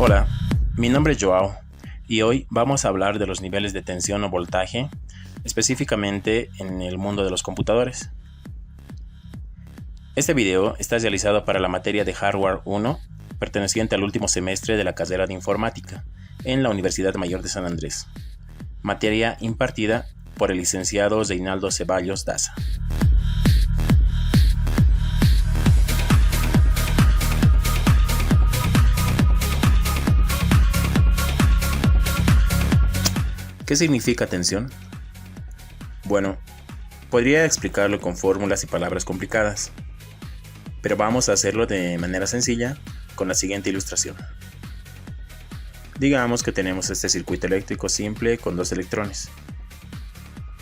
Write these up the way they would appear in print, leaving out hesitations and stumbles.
Hola, mi nombre es Joao y hoy vamos a hablar de los niveles de tensión o voltaje, específicamente en el mundo de los computadores. Este video está realizado para la materia de Hardware 1, perteneciente al último semestre de la carrera de Informática en la Universidad Mayor de San Andrés, materia impartida por el licenciado Reinaldo Ceballos Daza. ¿Qué significa tensión? Bueno, podría explicarlo con fórmulas y palabras complicadas, pero vamos a hacerlo de manera sencilla con la siguiente ilustración. Digamos que tenemos este circuito eléctrico simple con dos electrones.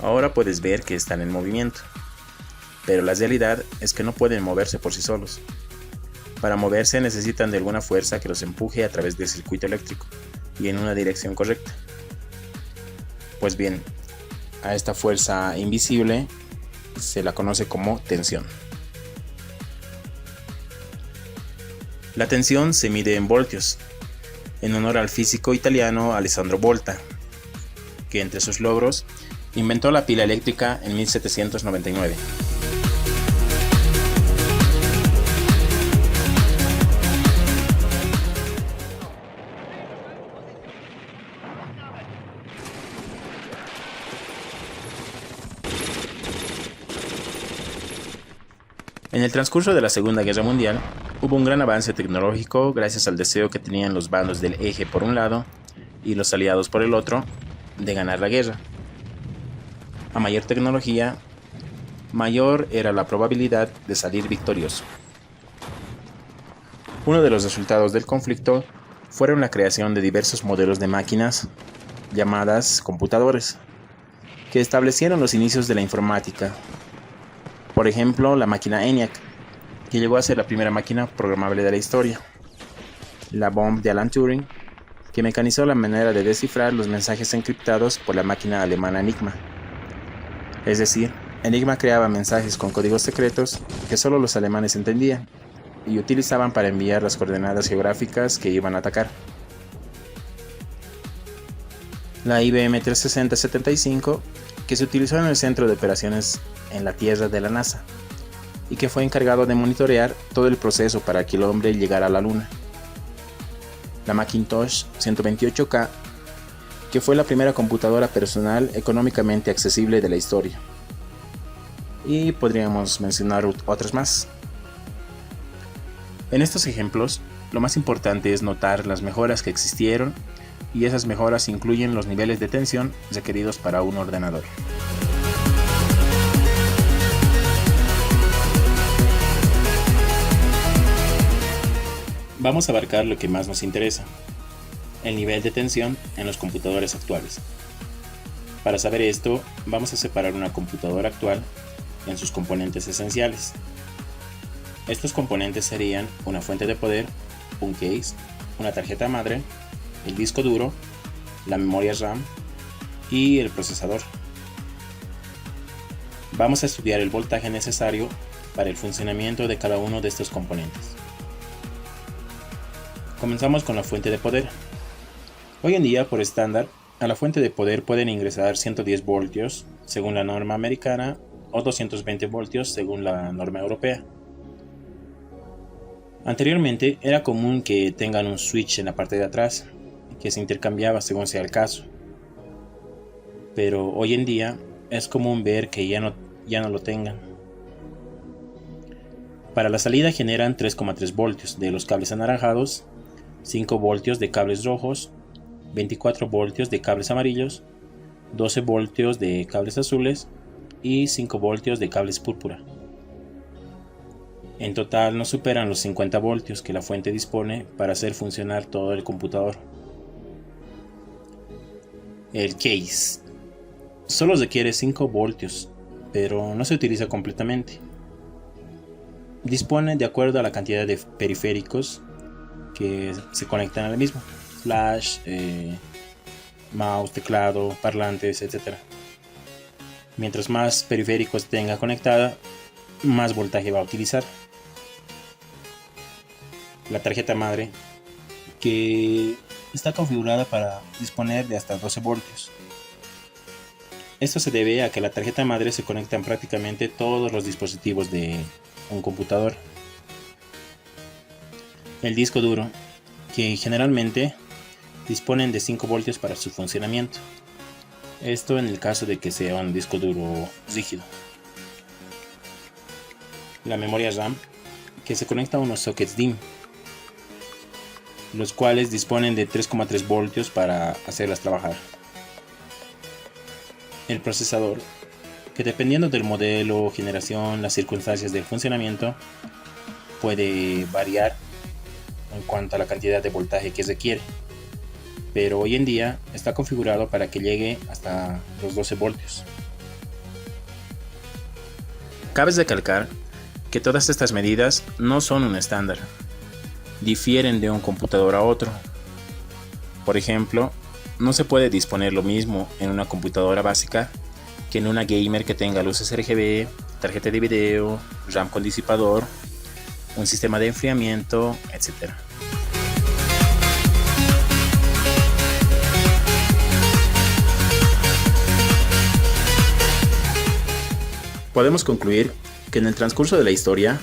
Ahora puedes ver que están en movimiento, pero la realidad es que no pueden moverse por sí solos. Para moverse necesitan de alguna fuerza que los empuje a través del circuito eléctrico y en una dirección correcta. Pues bien, a esta fuerza invisible se la conoce como tensión. La tensión se mide en voltios, en honor al físico italiano Alessandro Volta, que entre sus logros inventó la pila eléctrica en 1799. En el transcurso de la Segunda Guerra Mundial, hubo un gran avance tecnológico gracias al deseo que tenían los bandos del eje por un lado y los aliados por el otro de ganar la guerra. A mayor tecnología, mayor era la probabilidad de salir victorioso. Uno de los resultados del conflicto fueron la creación de diversos modelos de máquinas llamadas computadores, que establecieron los inicios de la informática. Por ejemplo, la máquina ENIAC, que llegó a ser la primera máquina programable de la historia. La bomba de Alan Turing, que mecanizó la manera de descifrar los mensajes encriptados por la máquina alemana Enigma. Es decir, Enigma creaba mensajes con códigos secretos que solo los alemanes entendían y utilizaban para enviar las coordenadas geográficas que iban a atacar. La IBM 360-75, que se utilizó en el centro de operaciones en la Tierra de la NASA y que fue encargado de monitorear todo el proceso para que el hombre llegara a la Luna. La Macintosh 128K, que fue la primera computadora personal económicamente accesible de la historia. Y podríamos mencionar otras más. En estos ejemplos, lo más importante es notar las mejoras que existieron, y esas mejoras incluyen los niveles de tensión requeridos para un ordenador. Vamos a abarcar lo que más nos interesa, el nivel de tensión en los computadores actuales. Para saber esto, vamos a separar una computadora actual en sus componentes esenciales. Estos componentes serían una fuente de poder, un case, una tarjeta madre, el disco duro, la memoria RAM y el procesador. Vamos a estudiar el voltaje necesario para el funcionamiento de cada uno de estos componentes. Comenzamos con la fuente de poder. Hoy en día, por estándar, a la fuente de poder pueden ingresar 110 voltios según la norma americana o 220 voltios según la norma europea. Anteriormente era común que tengan un switch en la parte de atrás, que se intercambiaba según sea el caso. Pero hoy en día es común ver que ya no lo tengan. Para la salida generan 3,3 voltios de los cables anaranjados, 5 voltios de cables rojos, 24 voltios de cables amarillos, 12 voltios de cables azules y 5 voltios de cables púrpura. En total no superan los 50 voltios que la fuente dispone para hacer funcionar todo el computador. El case solo requiere 5 voltios, pero no se utiliza completamente. Dispone de acuerdo a la cantidad de periféricos que se conectan al mismo, flash, mouse, teclado, parlantes, etc. Mientras más periféricos tenga conectada, más voltaje va a utilizar. La tarjeta madre que está configurada para disponer de hasta 12 voltios. Esto se debe a que la tarjeta madre se conecta en prácticamente todos los dispositivos de un computador. El disco duro, que generalmente disponen de 5 voltios para su funcionamiento. Esto en el caso de que sea un disco duro rígido. La memoria RAM, que se conecta a unos sockets DIMM, los cuales disponen de 3,3 voltios para hacerlas trabajar. El procesador, que dependiendo del modelo, generación, las circunstancias del funcionamiento, puede variar en cuanto a la cantidad de voltaje que requiere, pero hoy en día está configurado para que llegue hasta los 12 voltios. Cabe recalcar que todas estas medidas no son un estándar, difieren de un computador a otro. Por ejemplo, no se puede disponer lo mismo en una computadora básica que en una gamer que tenga luces RGB, tarjeta de video, RAM con disipador, un sistema de enfriamiento, etc. Podemos concluir que en el transcurso de la historia,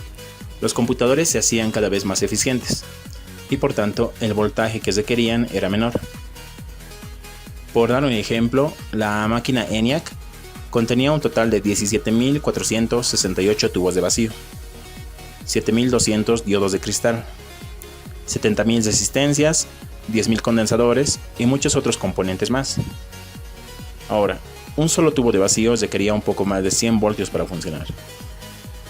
los computadores se hacían cada vez más eficientes y por tanto el voltaje que requerían era menor. Por dar un ejemplo, la máquina ENIAC contenía un total de 17.468 tubos de vacío, 7.200 diodos de cristal, 70.000 resistencias, 10.000 condensadores y muchos otros componentes más. Ahora, un solo tubo de vacío requería un poco más de 100 voltios para funcionar.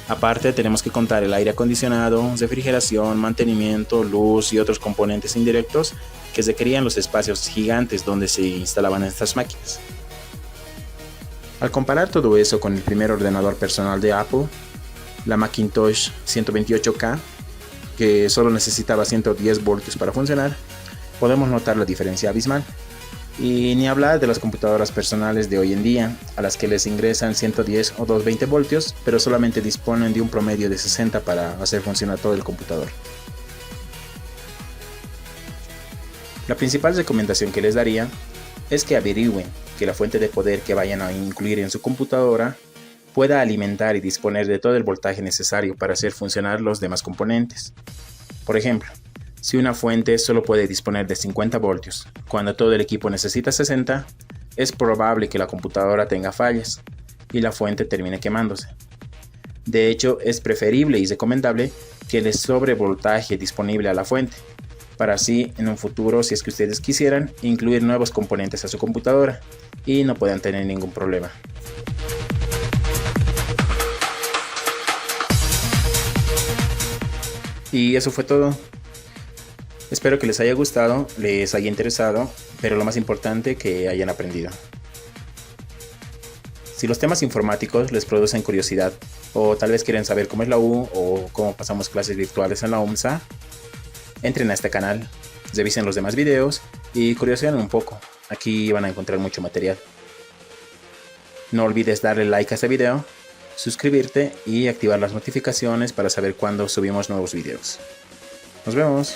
Aparte, tenemos que contar el aire acondicionado, refrigeración, mantenimiento, luz y otros componentes indirectos que requerían los espacios gigantes donde se instalaban estas máquinas. Al comparar todo eso con el primer ordenador personal de Apple, la Macintosh 128K, que solo necesitaba 110 voltios para funcionar, podemos notar la diferencia abismal. Y ni hablar de las computadoras personales de hoy en día, a las que les ingresan 110 o 220 voltios, pero solamente disponen de un promedio de 60 para hacer funcionar todo el computador. La principal recomendación que les daría es que averigüen que la fuente de poder que vayan a incluir en su computadora pueda alimentar y disponer de todo el voltaje necesario para hacer funcionar los demás componentes. Por ejemplo, si una fuente solo puede disponer de 50 voltios, cuando todo el equipo necesita 60, es probable que la computadora tenga fallas y la fuente termine quemándose. De hecho, es preferible y recomendable que les sobre voltaje disponible a la fuente, para así en un futuro, si es que ustedes quisieran, incluir nuevos componentes a su computadora y no puedan tener ningún problema. Y eso fue todo. Espero que les haya gustado, les haya interesado, pero lo más importante, que hayan aprendido. Si los temas informáticos les producen curiosidad, o tal vez quieren saber cómo es la U o cómo pasamos clases virtuales en la UMSA, entren a este canal, revisen los demás videos y curiosen un poco. Aquí van a encontrar mucho material. No olvides darle like a este video, suscribirte y activar las notificaciones para saber cuándo subimos nuevos videos. Nos vemos.